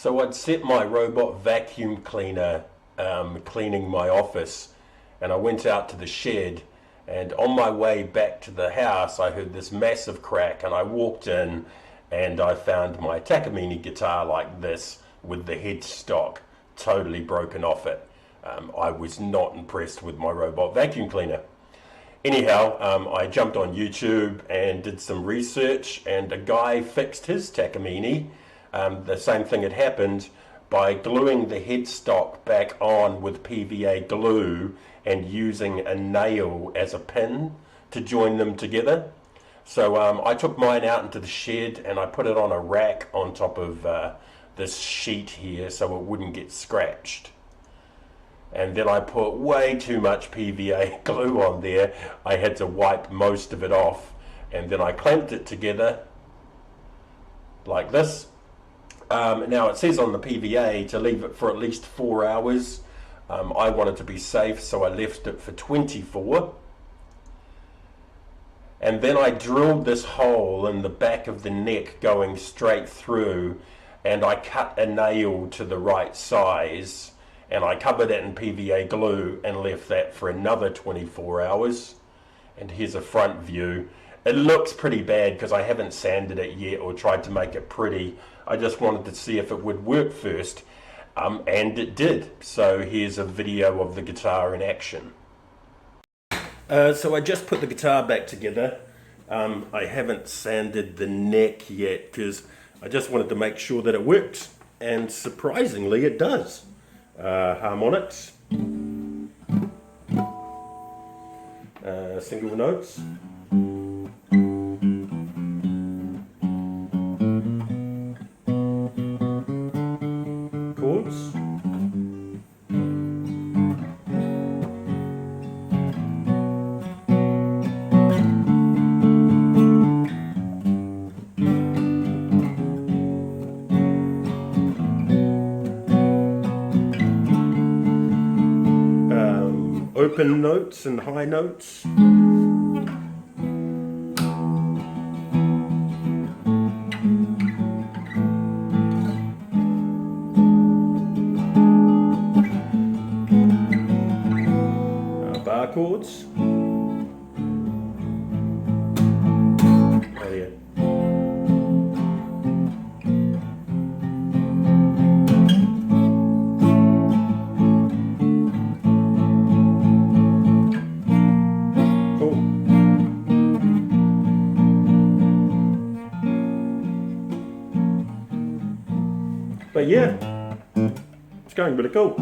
So I'd set my robot vacuum cleaner cleaning my office, and I went out to the shed, and on my way back to the house I heard this massive crack, and I walked in and I found my Takamine guitar like this with the headstock totally broken off it. I was not impressed with my robot vacuum cleaner. Anyhow, I jumped on YouTube and did some research, and a guy fixed his Takamine. The same thing had happened by gluing the headstock back on with PVA glue and using a nail as a pin to join them together. So I took mine out into the shed and I put it on a rack on top of this sheet here so it wouldn't get scratched. And then I put way too much PVA glue on there. I had to wipe most of it off, and then I clamped it together like this. Now it says on the PVA to leave it for at least 4 hours. I wanted to be safe, so I left it for 24. And then I drilled this hole in the back of the neck going straight through, and I cut a nail to the right size, and I covered it in PVA glue and left that for another 24 hours. And here's a front view. It looks pretty bad because I haven't sanded it yet or tried to make it pretty. I just wanted to see if it would work first, and it did. So here's a video of the guitar in action. So I just put the guitar back together. I haven't sanded the neck yet because I just wanted to make sure that it worked, and surprisingly it does. Harmonics, single notes, chords, open notes and high notes. Bar chords. Oh yeah. But yeah, it's going really cool.